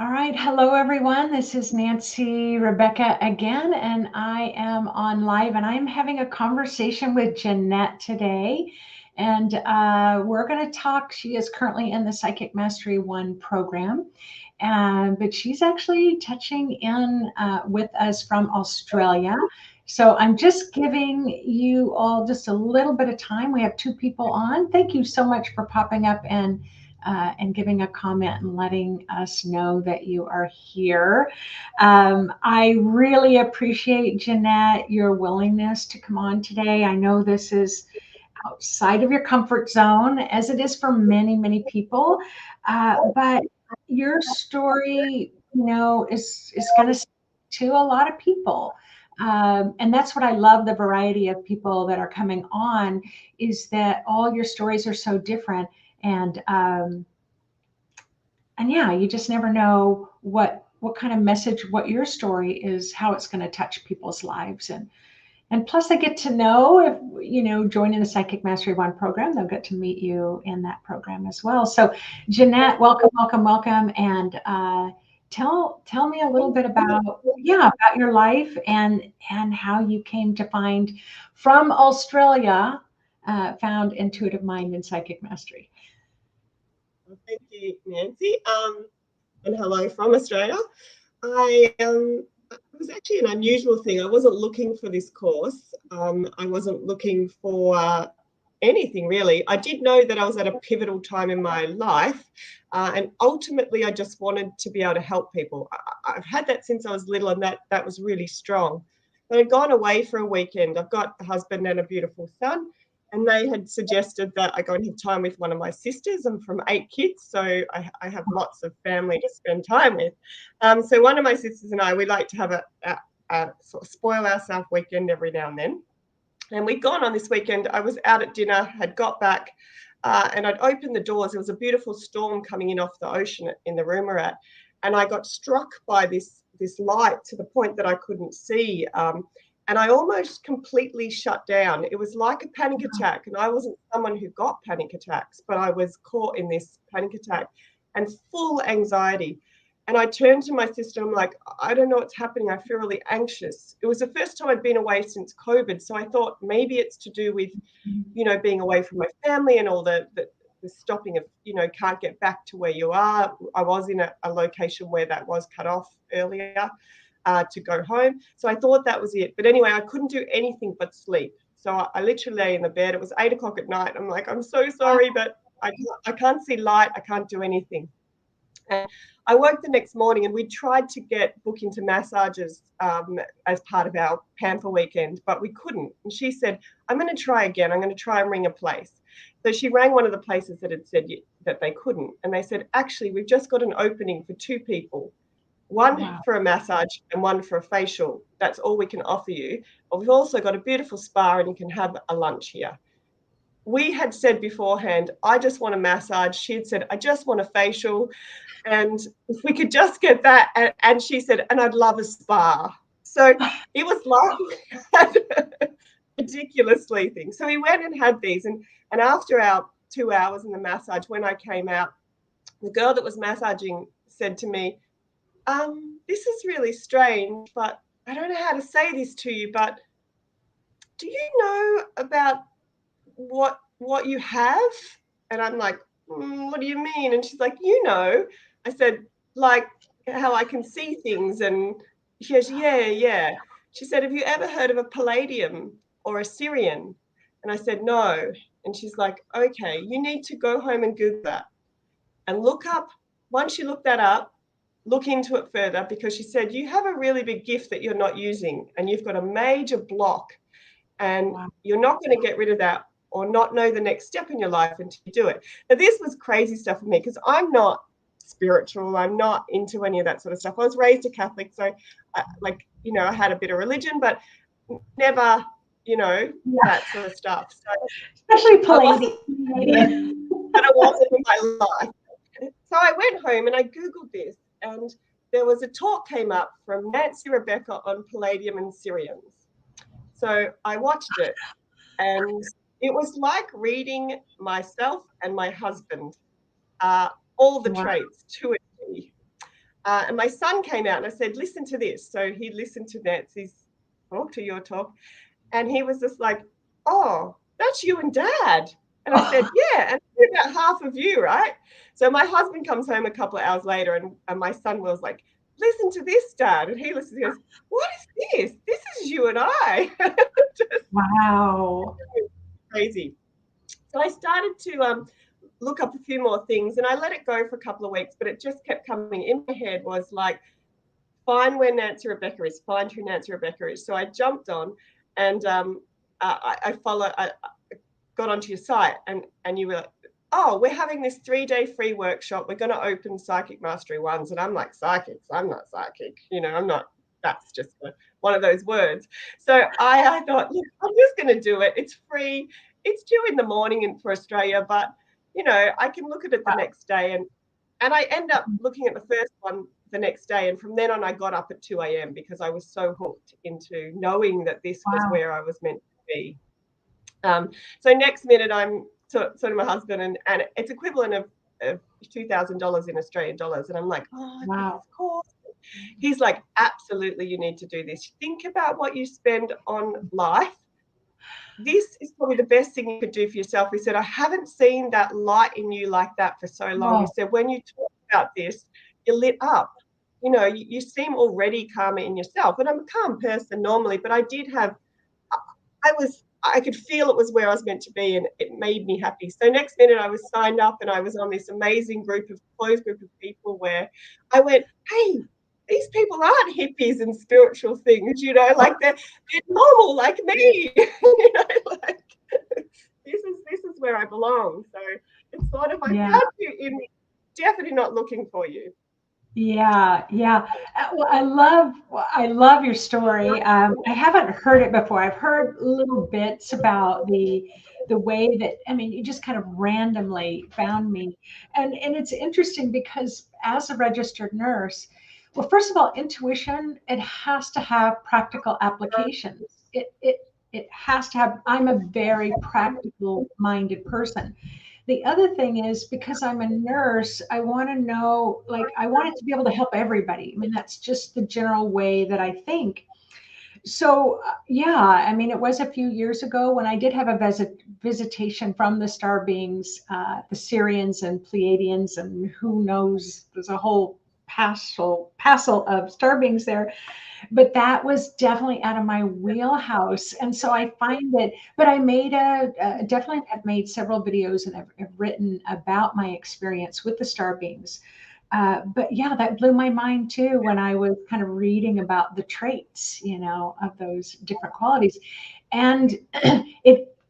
All right. Hello, everyone. This is Nancy Rebecca again, and I am on live and I'm having a conversation with Jeanette today. And we're going to talk. She is currently in the Psychic Mastery 1 program, but she's actually touching in with us from Australia. So I'm just giving you all just a little bit of time. We have two people on. Thank you so much for popping up and giving a comment and letting us know that you are here. I really appreciate, Jeanette, your willingness to come on today. I know this is outside of your comfort zone, as it is for many, many people, but your story, is going to speak to a lot of people. And that's what I love, the variety of people that are coming on, is that all your stories are so different. And yeah, you just never know what kind of message, what your story is, how it's going to touch people's lives. And plus I get to know, if joining the Psychic Mastery 1 program, they'll get to meet you in that program as well. So Jeanette, welcome, welcome, welcome. And tell me a little bit about your life and how you came to find, from Australia, found intuitive mind and psychic mastery. Well, thank you, Nancy. And hello from Australia. It was actually an unusual thing. I wasn't looking for this course. I wasn't looking for anything really. I did know that I was at a pivotal time in my life, and ultimately I just wanted to be able to help people. I've had that since I was little, and that was really strong. But I'd gone away for a weekend. I've got a husband and a beautiful son, and they had suggested that I go and have time with one of my sisters. I'm from 8 kids, so I have lots of family to spend time with. So one of my sisters and I, we like to have a sort of spoil ourselves weekend every now and then. And we'd gone on this weekend. I was out at dinner, had got back, and I'd opened the doors. There was a beautiful storm coming in off the ocean in the room we're at. And I got struck by this light to the point that I couldn't see. And I almost completely shut down. It was like a panic attack. And I wasn't someone who got panic attacks, but I was caught in this panic attack and full anxiety. And I turned to my sister. I'm like, I don't know what's happening. I feel really anxious. It was the first time I'd been away since COVID. So I thought maybe it's to do with, being away from my family and all the stopping of, can't get back to where you are. I was in a location where that was cut off earlier to go home. So I thought that was it. But anyway, I couldn't do anything but sleep. So I literally lay in the bed. It was 8 o'clock at night. I'm like, I'm so sorry, but I can't see light. I can't do anything. And I woke the next morning, and we tried to book into massages as part of our pamper weekend, but we couldn't. And she said, I'm going to try again. I'm going to try and ring a place. So she rang one of the places that had said that they couldn't. And they said, actually, we've just got an opening for 2 people, one for a massage and one for a facial. That's all we can offer you. But we've also got a beautiful spa, and you can have a lunch here. We had said beforehand, I just want a massage. She had said, I just want a facial. And if we could just get that. And she said, and I'd love a spa. So it was like ridiculously thing. So we went and had these. And after our 2 hours in the massage, when I came out, the girl that was massaging said to me, this is really strange, but I don't know how to say this to you, but do you know about what you have? And I'm like, what do you mean? And she's like, I said, like how I can see things. And she goes, yeah. She said, have you ever heard of a palladium or a Syrian? And I said, no. And she's like, okay, you need to go home and Google that and look up. Once you look that up, look into it further, because she said, you have a really big gift that you're not using, and you've got a major block, and you're not going to get rid of that or not know the next step in your life until you do it. Now, this was crazy stuff for me, because I'm not spiritual. I'm not into any of that sort of stuff. I was raised a Catholic, so I had a bit of religion, but never, that sort of stuff. So Especially Palladium. But I wasn't in my life. So I went home and I Googled this, and there was a talk came up from Nancy Rebecca on Palladium and Syrians. So I watched it, and it was like reading myself and my husband, all the traits to a T. And my son came out and I said, listen to this. So he listened to Nancy's talk, to your talk. And he was just like, oh, that's you and Dad. And I said, yeah, and about half of you, right? So my husband comes home a couple of hours later and my son was like, listen to this, Dad. And he listens, he goes, what is this? This is you and I. Just Wow. crazy. So I started to look up a few more things and I let it go for a couple of weeks, but it just kept coming in my head was like, find where Nancy Rebecca is, find who Nancy Rebecca is. So I jumped on and I got onto your site and you were like, oh, we're having this 3-day free workshop. We're going to open Psychic Mastery ones. And I'm like, psychics? I'm not psychic. I'm not, that's just one of those words. So I thought, look, I'm just going to do it. It's free. It's due in the morning for Australia, but, I can look at it the next day. And I end up looking at the first one the next day. And from then on, I got up at 2 a.m. because I was so hooked into knowing that this was Wow. where I was meant to be. So next minute, I'm sort of my husband, and it's equivalent of $2,000 in Australian dollars. And I'm like, oh, Wow. of course. He's like, absolutely, you need to do this. Think about what you spend on life. This is probably the best thing you could do for yourself. He said, I haven't seen that light in you like that for so long. He said, when you talk about this, you're lit up. You seem already calmer in yourself. And I'm a calm person normally, but I did have, I could feel it was where I was meant to be and it made me happy. So next minute I was signed up and I was on this amazing closed group of people where I went, hey, these people aren't hippies and spiritual things, like they're normal like me. Like this is where I belong. So it's sort of, I found you in definitely not looking for you. Yeah, yeah. Well, I love your story. I haven't heard it before. I've heard little bits about the way that, I mean, you just kind of randomly found me. And it's interesting because as a registered nurse, well, first of all, intuition, it has to have practical applications. It has to have, I'm a very practical minded person. The other thing is because I'm a nurse, I want to know, like, I want it to be able to help everybody. I mean, that's just the general way that I think. So, yeah, I mean, it was a few years ago when I did have a visitation from the star beings, the Syrians and Pleiadians, and who knows, there's a whole passel of star beings there, but that was definitely out of my wheelhouse. And so I find that, but I made definitely have made several videos and have written about my experience with the star beings. But yeah, that blew my mind too when I was kind of reading about the traits, of those different qualities. And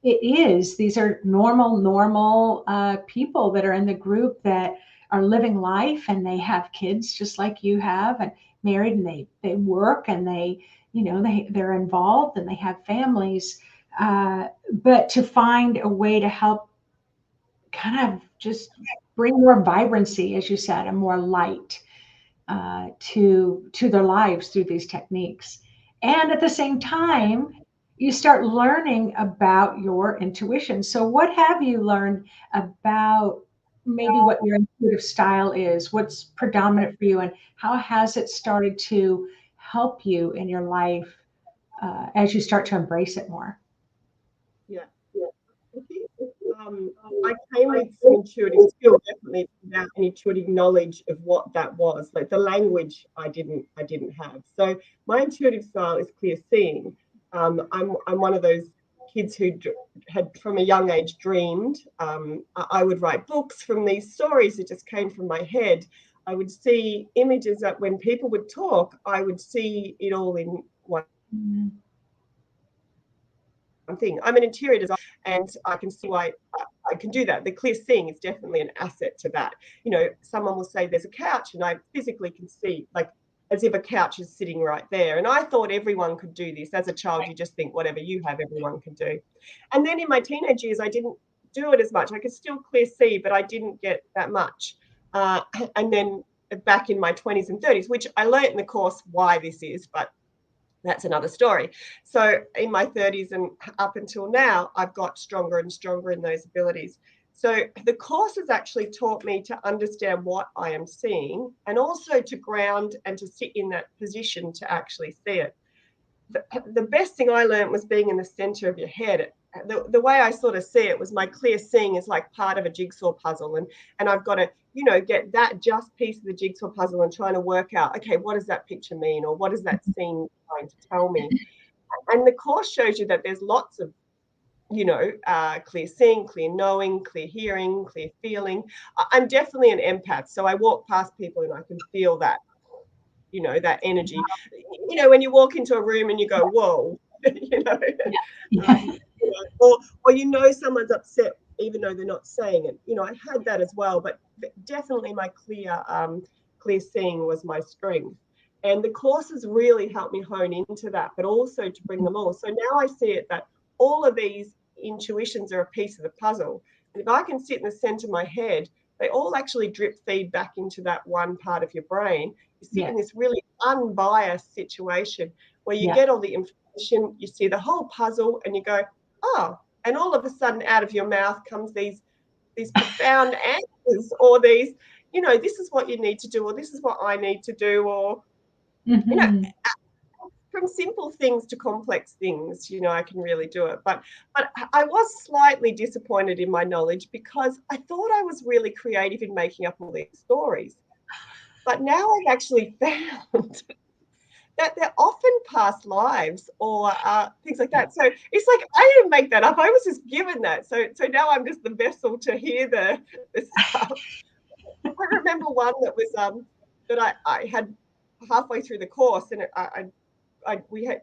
these are normal people that are in the group that are living life and they have kids just like you have, and married, and they work, and they're involved and they have families. But to find a way to help kind of just bring more vibrancy, as you said, and more light to their lives through these techniques. And at the same time, you start learning about your intuition. So, what have you learned about maybe what your intuitive style is? What's predominant for you, and how has it started to help you in your life as you start to embrace it more? Yeah. I think I came with some intuitive skill, definitely without any intuitive knowledge of what that was. Like the language, I didn't have. So my intuitive style is clear seeing. I'm one of those kids who had from a young age dreamed. I would write books from these stories that just came from my head. I would see images that when people would talk, I would see it all in one thing. I'm an interior designer and I can see why I can do that. The clear seeing is definitely an asset to that. Someone will say there's a couch and I physically can see, like, as if a couch is sitting right there. And I thought everyone could do this. As a child, you just think whatever you have, everyone can do. And then in my teenage years, I didn't do it as much. I could still clear see, but I didn't get that much. And then back in my 20s and 30s, which I learned in the course why this is, but that's another story. So in my 30s and up until now, I've got stronger and stronger in those abilities. So the course has actually taught me to understand what I am seeing, and also to ground and to sit in that position to actually see it. The best thing I learned was being in the center of your head. The way I sort of see it was my clear seeing is like part of a jigsaw puzzle, and I've got to, you know, get that just piece of the jigsaw puzzle and trying to work out, okay, what does that picture mean, or what is that scene trying to tell me? And the course shows you that there's lots of, you know, clear seeing, clear knowing, clear hearing, clear feeling. I'm definitely an empath, so I walk past people and I can feel that, you know, that energy. You know, when you walk into a room and you go, whoa, you know, Yeah. you know, or you know someone's upset even though they're not saying it. You know, I had that as well, but definitely my clear seeing was my strength. And the courses really helped me hone into that, but also to bring them all. So now I see it that all of these intuitions are a piece of the puzzle. And if I can sit in the center of my head, they all actually drip feed back into that one part of your brain. You sit in this really unbiased situation where you get all the information, you see the whole puzzle, and you go, oh, and all of a sudden out of your mouth comes these profound answers, or these, you know, this is what you need to do, or this is what I need to do, or, you know, from simple things to complex things, you know, I can really do it. But I was slightly disappointed in my knowledge because I thought I was really creative in making up all these stories. But now I've actually found that they're often past lives or things like that. So it's like I didn't make that up. I was just given that. So now I'm just the vessel to hear the stuff. I remember one that was that I had halfway through the course, and we had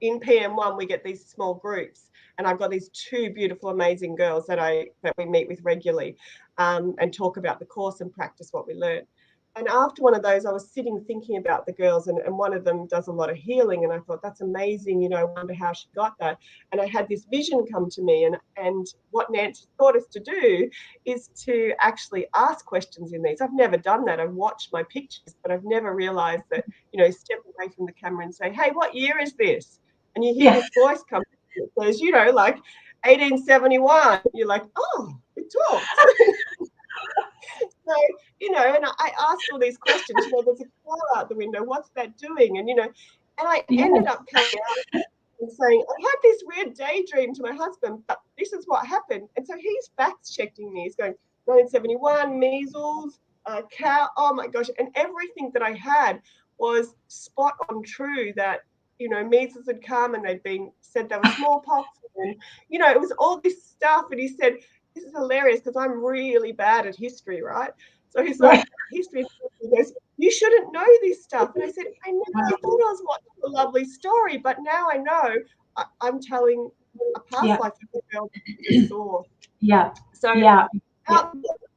in PM1 we get these small groups, and I've got these two beautiful, amazing girls that we meet with regularly, and talk about the course and practice what we learned. And after one of those, I was sitting thinking about the girls, and one of them does a lot of healing, and I thought, that's amazing, you know, I wonder how she got that. And I had this vision come to me, and what Nancy taught us to do is to actually ask questions in these. I've never done that. I've watched my pictures, but I've never realized that, you know, step away from the camera and say, hey, what year is this? And you hear this voice come, it says, you know, like 1871. You're like, oh, it talks. So, you know, and I asked all these questions, you know, there's a car out the window, what's that doing? And, you know, and I ended up coming out and saying, I had this weird daydream to my husband, but this is what happened. And so he's fact-checking me. He's going, 1971, measles, cow, oh my gosh. And everything that I had was spot on true, that, you know, measles had come and they'd been said there was smallpox. And, you know, it was all this stuff. And he said, this is hilarious because I'm really bad at history, right? So he's like, history, he goes, you shouldn't know this stuff. And I said, I thought I was watching a lovely story, but now I know I'm telling a past life of the girl that just saw. So I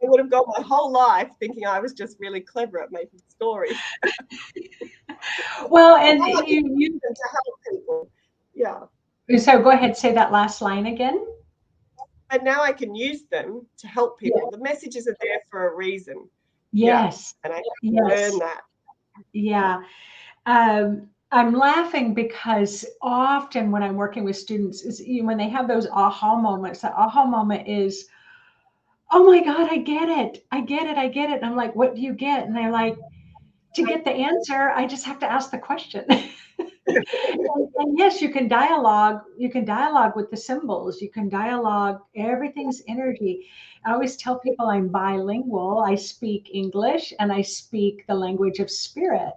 would have gone my whole life thinking I was just really clever at making stories. Well, and you to help people. Yeah. So go ahead, say that last line again. And now I can use them to help people. The messages are there for a reason. Yes. Yeah. And I learn that. Yeah. I'm laughing because often when I'm working with students, is when they have those aha moments, the aha moment is, oh my God, I get it. I get it. I get it. And I'm like, what do you get? And they're like, to get the answer, I just have to ask the question. And yes, you can dialogue with the symbols, you can dialogue, everything's energy. I always tell people I'm bilingual. I speak English and I speak the language of spirit,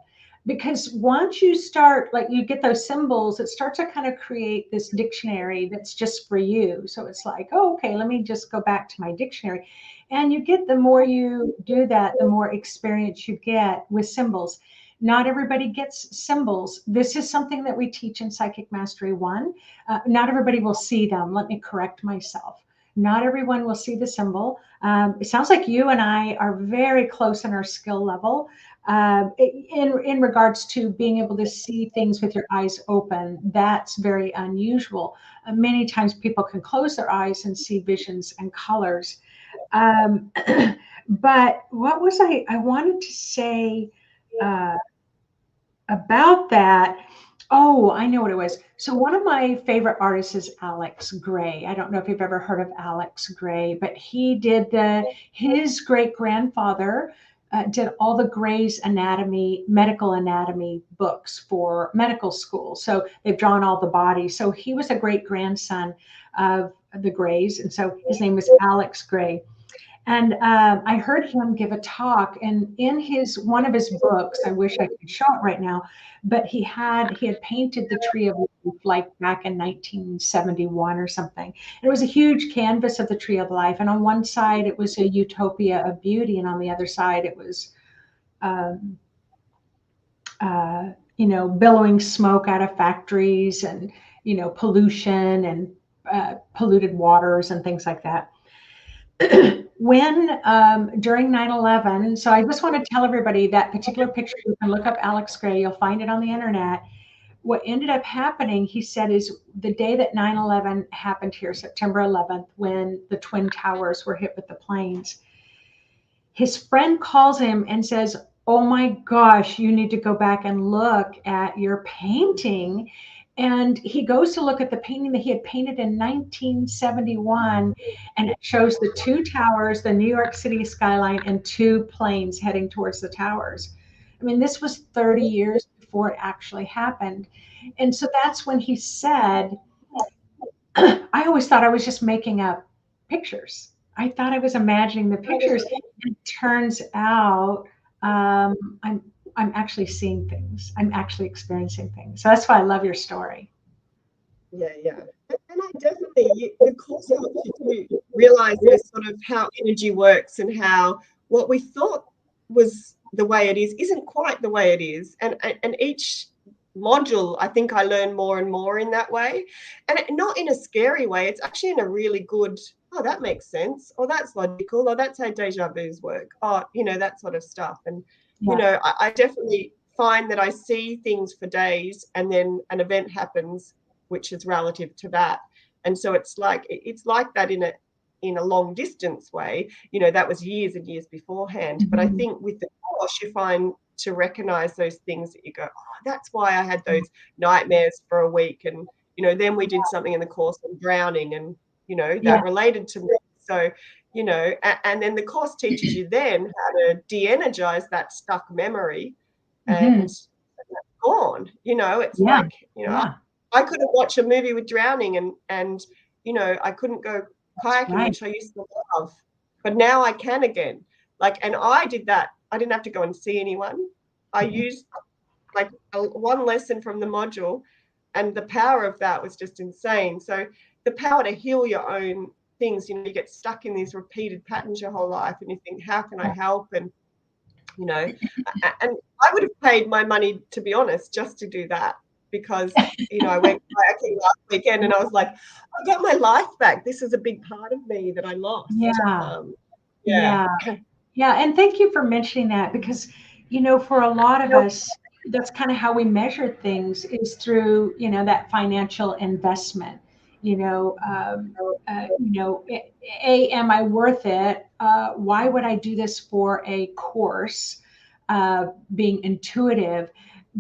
because once you start, like, you get those symbols, it starts to kind of create this dictionary that's just for you. So it's like, oh, okay, let me just go back to my dictionary. And you get, the more you do that, the more experience you get with symbols. Not everybody gets symbols. This is something that we teach in Psychic Mastery 1. Not everybody will see them. Let me correct myself. Not everyone will see the symbol. It sounds like you and I are very close in our skill level in regards to being able to see things with your eyes open. That's very unusual. Many times people can close their eyes and see visions and colors. But what was I wanted to say about that? Oh, I know what it was. So one of my favorite artists is Alex Gray. I don't know if you've ever heard of Alex Gray, but he did his great grandfather did all the Gray's anatomy, medical anatomy books for medical school. So they've drawn all the bodies. So he was a great grandson of the Grays, and so his name was Alex Gray. And I heard him give a talk, and in his one of his books, I wish I could show it right now, but he had painted the Tree of Life like back in 1971 or something. And it was a huge canvas of the Tree of Life, and on one side it was a utopia of beauty, and on the other side it was, um, billowing smoke out of factories and pollution and polluted waters and things like that. When during 9/11, so I just want to tell everybody that particular picture, you can look up Alex Gray, you'll find it on the internet. What ended up happening, he said, is the day that 9/11 happened here, September 11th, when the Twin Towers were hit with the planes, his friend calls him and says, "Oh my gosh, you need to go back and look at your painting." And he goes to look at the painting that he had painted in 1971, and it shows the two towers, the New York City skyline, and two planes heading towards the towers. I mean, this was 30 years before it actually happened. And so that's when he said, I always thought I was just making up pictures. I thought I was imagining the pictures. It turns out um, I'm I'm actually seeing things. I'm actually experiencing things. So that's why I love your story. Yeah, yeah. And I definitely, the course helps you to realize this sort of how energy works and how what we thought was the way it is isn't quite the way it is. And each module, I think I learn more and more in that way. And not in a scary way. It's actually in a really good, oh, that makes sense. Or that's logical. Or that's how deja vus work. Oh, that sort of stuff. And, Yeah. I definitely find that I see things for days and then an event happens which is relative to that. And so it's like that in a long distance way. That was years and years beforehand. But I Mhm. think with the course, you find to recognize those things that you go, oh, that's why I had those nightmares for a week. And, then we did something in the course on drowning and, Yeah. that related to me. So, and then the course teaches you then how to de-energize that stuck memory and Hmm. it's gone. It's Yeah. like, Yeah. I couldn't watch a movie with drowning and I couldn't go That's kayaking, right. which I used to love. But now I can again. And I did that. I didn't have to go and see anyone. I Mhm. used like one lesson from the module, and the power of that was just insane. So the power to heal your own things, you get stuck in these repeated patterns your whole life and you think, how can I help? And and I would have paid my money, to be honest, just to do that because, I went kayaking last weekend and I was like, I got my life back. This is a big part of me that I lost. Yeah. Yeah. Yeah. Yeah, and thank you for mentioning that because, for a lot of us, that's kind of how we measure things is through, that financial investment. You know, um, am I worth it? Why would I do this for a course? Being intuitive,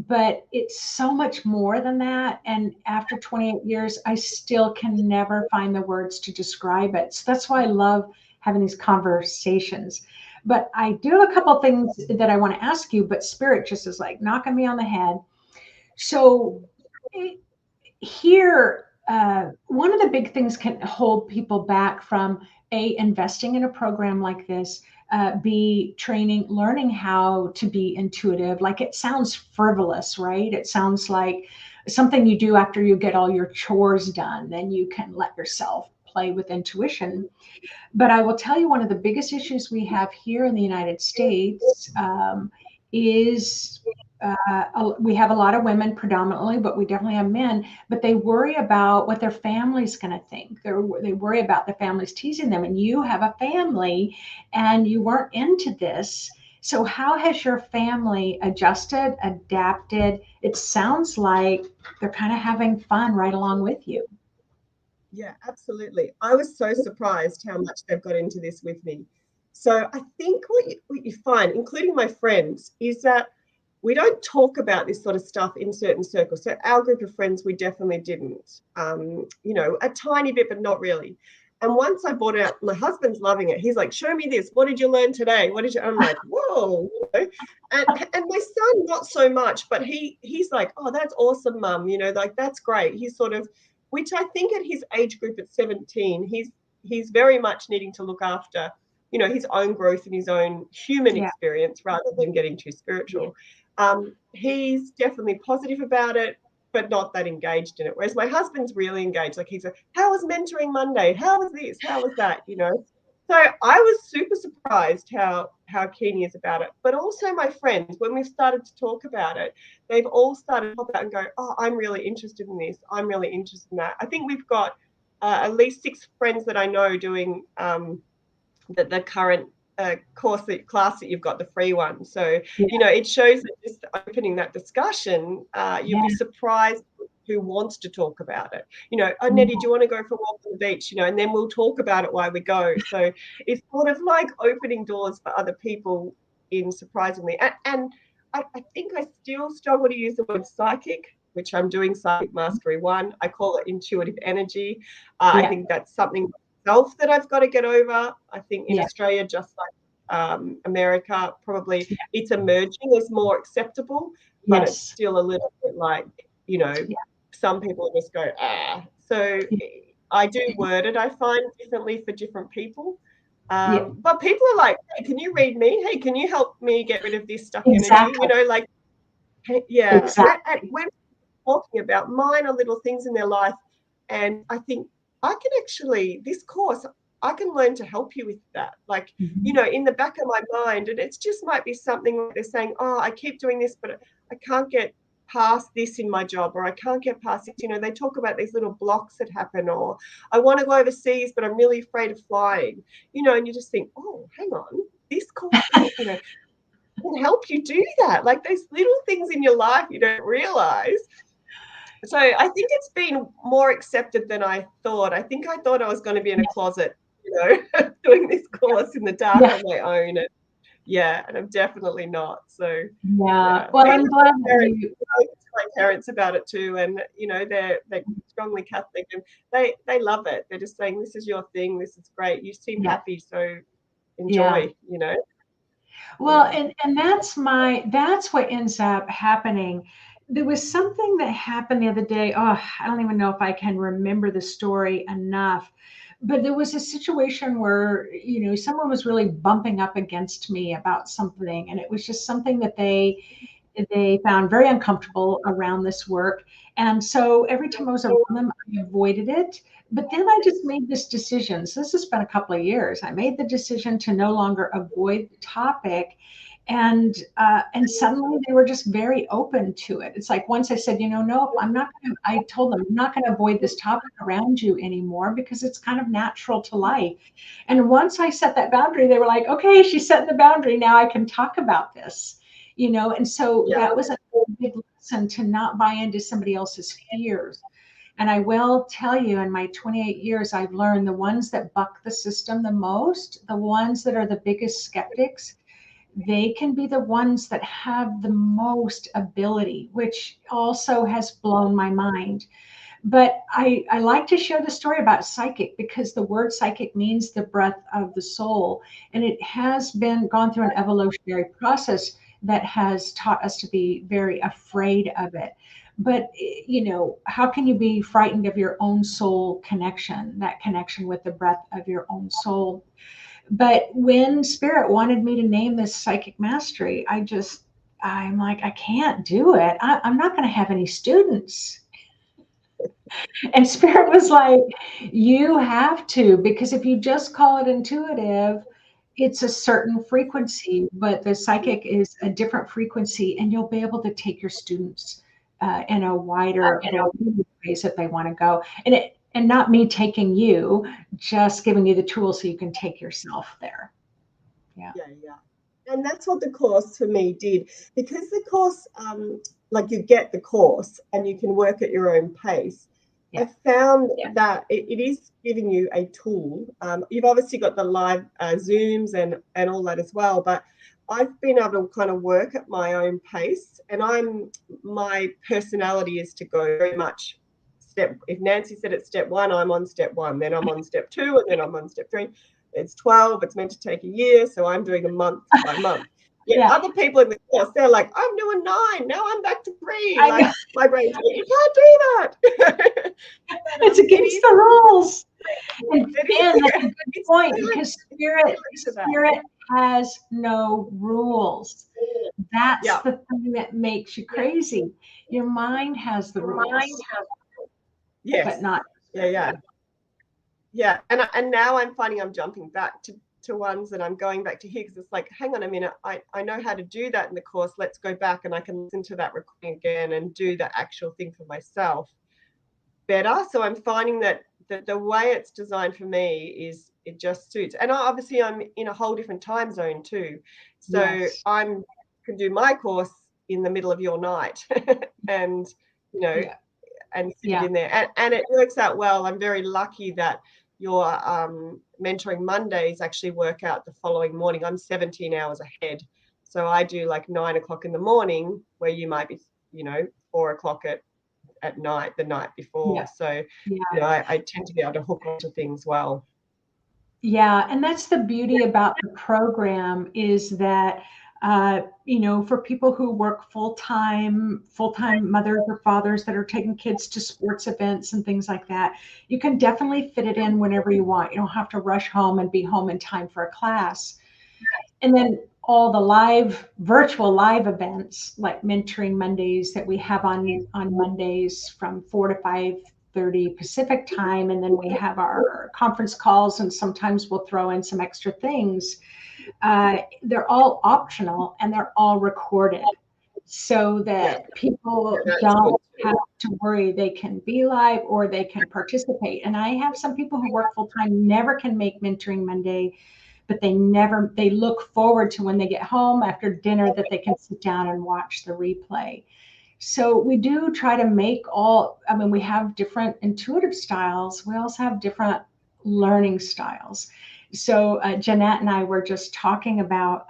but it's so much more than that. And after 28 years, I still can never find the words to describe it. So that's why I love having these conversations. But I do have a couple things that I want to ask you, but spirit just is like knocking me on the head. So here, one of the big things can hold people back from a investing in a program like this, b training, learning how to be intuitive. Like it sounds frivolous, right? It sounds like something you do after you get all your chores done, then you can let yourself play with intuition. But I will tell you, one of the biggest issues we have here in the United States is we have a lot of women predominantly, but we definitely have men, but they worry about what their family's going to think. They worry about their families teasing them. And you have a family and you weren't into this. So, how has your family adjusted, adapted? It sounds like they're kind of having fun right along with you. Yeah, absolutely. I was so surprised how much they've got into this with me. So I think what you find, including my friends, is that we don't talk about this sort of stuff in certain circles. So our group of friends, we definitely didn't, a tiny bit, but not really. And once I brought it out, my husband's loving it. He's like, show me this. What did you learn today? I'm like, whoa. And my son, not so much, but he's like, oh, that's awesome, Mum. Like, that's great. He's sort of, which I think at his age group at 17, he's very much needing to look after, his own growth and his own human experience rather than getting too spiritual. He's definitely positive about it, but not that engaged in it. Whereas my husband's really engaged. Like, he's like, how was mentoring Monday? How was this? How was that? So I was super surprised how keen he is about it. But also my friends, when we've started to talk about it, they've all started to pop out and go, oh, I'm really interested in this. I'm really interested in that. I think we've got at least 6 friends that I know doing the current class that you've got, the free one. So, it shows that just opening that discussion, you'll be surprised who wants to talk about it. Oh, Nettie, do you want to go for a walk on the beach? And then we'll talk about it while we go. So it's sort of like opening doors for other people in surprisingly. And I think I still struggle to use the word psychic, which I'm doing Psychic Mastery 1. I call it intuitive energy. I think that's something that I've got to get over. I think in Australia, just like America, probably it's emerging as more acceptable, but it's still a little bit like, some people just go, ah. So I do word it, I find, differently for different people. But people are like, hey, can you read me? Hey, can you help me get rid of this stuck energy? Like, when talking about minor little things in their life, and I think I can actually, this course, I can learn to help you with that. Like, in the back of my mind, and it's just might be something like they're saying, oh, I keep doing this, but I can't get past this in my job, or I can't get past this. They talk about these little blocks that happen, or I want to go overseas, but I'm really afraid of flying, and you just think, oh, hang on, this course, can help you do that. Like, those little things in your life you don't realize. So I think it's been more accepted than I thought. I think I thought I was going to be in a closet, doing this course in the dark on my own. And I'm definitely not. So well, I'm glad that my parents about it too, and they're strongly Catholic, and they love it. They're just saying, this is your thing, this is great, you seem happy, so enjoy. Well, and that's what ends up happening. There was something that happened the other day. Oh, I don't even know if I can remember the story enough, but there was a situation where, someone was really bumping up against me about something, and it was just something that they found very uncomfortable around this work. And so every time I was around them, I avoided it. But then I just made this decision. So this has been a couple of years. I made the decision to no longer avoid the topic. And suddenly they were just very open to it. It's like, once I said, no, I told them, I'm not going to avoid this topic around you anymore, because it's kind of natural to life. And once I set that boundary, they were like, okay, she's setting the boundary. Now I can talk about this. And so that was a big lesson, to not buy into somebody else's fears. And I will tell you, in my 28 years, I've learned the ones that buck the system the most, the ones that are the biggest skeptics, they can be the ones that have the most ability, which also has blown my mind. But I like to share the story about psychic, because the word psychic means the breath of the soul. And it has gone through an evolutionary process that has taught us to be very afraid of it. But, how can you be frightened of your own soul connection, that connection with the breath of your own soul? But when Spirit wanted me to name this psychic mastery, I'm like, I can't do it. I'm not going to have any students. And Spirit was like, you have to, because if you just call it intuitive, it's a certain frequency, but the psychic is a different frequency, and you'll be able to take your students in a wider variety of ways that they want to go. And not me taking you, just giving you the tools so you can take yourself there. Yeah. And that's what the course for me did, because the course, like, you get the course and you can work at your own pace. I found that it is giving you a tool. You've obviously got the live Zooms and all that as well, but I've been able to kind of work at my own pace, and my personality is to go very much if Nancy said it's step 1, I'm on step 1, then I'm on step 2, and then I'm on step 3. It's 12, it's meant to take a year, so I'm doing a month by month. Yet other people in the course, they're like, I'm doing 9, now I'm back to 3. Like, my brain's like, you can't do that. It's against the rules. And that's a good point, because spirit has no rules. That's the thing that makes you crazy. Your mind has the rules. Yes. But not. Yeah. And now I'm finding I'm jumping back to ones that I'm going back to here, because it's like, hang on a minute, I know how to do that in the course. Let's go back and I can listen to that recording again and do the actual thing for myself better. So I'm finding that the way it's designed for me is it just suits. And obviously I'm in a whole different time zone too. So I can do my course in the middle of your night and, you know, and fit it in there. And it works out well. I'm very lucky that your mentoring Mondays actually work out the following morning. I'm 17 hours ahead. So I do like 9 o'clock in the morning, where you might be, 4 o'clock at night, the night before. So, I tend to be able to hook onto things well. Yeah. And that's the beauty about the program, is that, for people who work full-time mothers or fathers that are taking kids to sports events and things like that, you can definitely fit it in whenever you want. You don't have to rush home and be home in time for a class. And then all the virtual live events, like Mentoring Mondays, that we have on Mondays from 4 to 5:30 Pacific time. And then we have our conference calls, and sometimes we'll throw in some extra things. They're all optional, and they're all recorded, so that people don't have to worry. They can be live or they can participate. And I have some people who work full-time, never can make Mentoring Monday, but they look forward to when they get home after dinner that they can sit down and watch the replay. So we do try to make we have different intuitive styles. We also have different learning styles. So Jeanette and I were just talking about,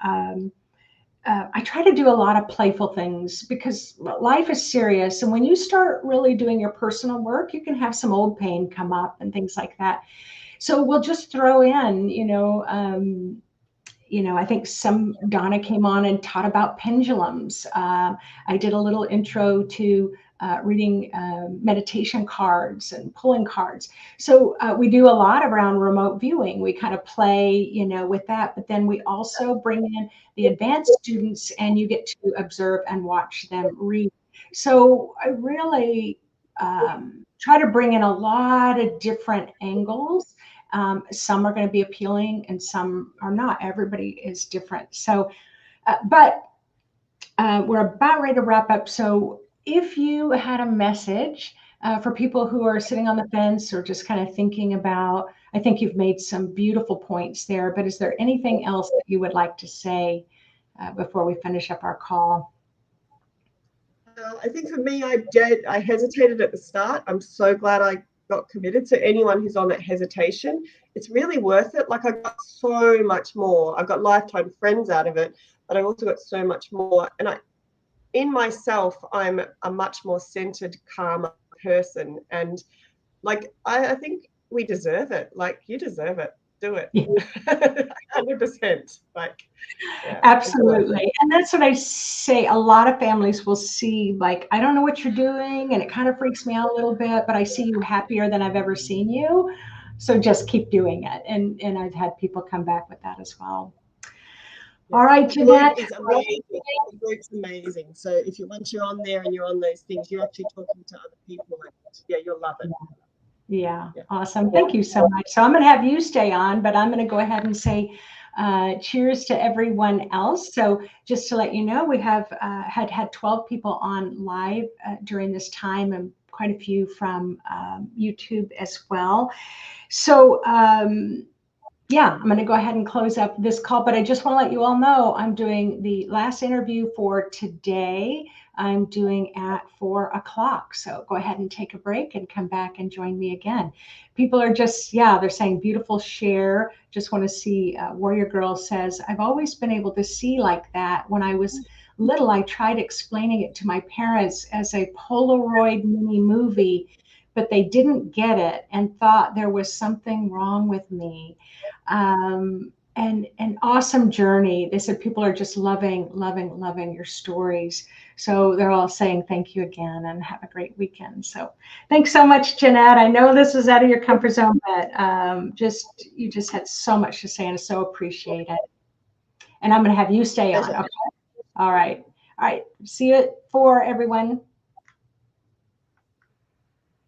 I try to do a lot of playful things, because life is serious. And when you start really doing your personal work, you can have some old pain come up and things like that. So we'll just throw in, I think Donna came on and taught about pendulums. I did a little intro to reading meditation cards and pulling cards. So we do a lot around remote viewing. We kind of play, with that, but then we also bring in the advanced students, and you get to observe and watch them read. So I really try to bring in a lot of different angles. Some are going to be appealing and some are not. Everybody is different. So, but we're about ready to wrap up. So if you had a message for people who are sitting on the fence or just kind of thinking about, I think you've made some beautiful points there, but is there anything else that you would like to say before we finish up our call? I think for me, I hesitated at the start. I'm so glad I got committed. So anyone who's on that hesitation, it's really worth it. Like, I got so much more. I got lifetime friends out of it, but I also got so much more. And in myself, I'm a much more centered, calmer person. And like, I think we deserve it. Like, you deserve it. Do it. 100%. Like, yeah, absolutely. And that's what I say. A lot of families will see, like, I don't know what you're doing, and it kind of freaks me out a little bit, but I see you happier than I've ever seen you. So just keep doing it. And I've had people come back with that as well. Yeah. All right, Jeanette. The group's amazing. So once you're on there and you're on those things, you're actually talking to other people. And you'll love it. Yeah. Awesome. Thank you so much. So I'm going to have you stay on, but I'm going to go ahead and say cheers to everyone else. So just to let you know, we have had 12 people on live during this time, and quite a few from YouTube as well. So yeah, I'm going to go ahead and close up this call, but I just want to let you all know I'm doing the last interview for today. I'm doing at 4 o'clock. So go ahead and take a break and come back and join me again. People are just, yeah, they're saying beautiful share. Just want to see, Warrior Girl says, I've always been able to see like that. When I was little, I tried explaining it to my parents as a Polaroid mini movie, but they didn't get it and thought there was something wrong with me. And an awesome journey. They said people are just loving your stories. So they're all saying thank you again and have a great weekend. So thanks so much, Jeanette. I know this was out of your comfort zone, but you just had so much to say and I so appreciate it. And I'm going to have you stay on. Okay. All right. All right. See you at 4, everyone.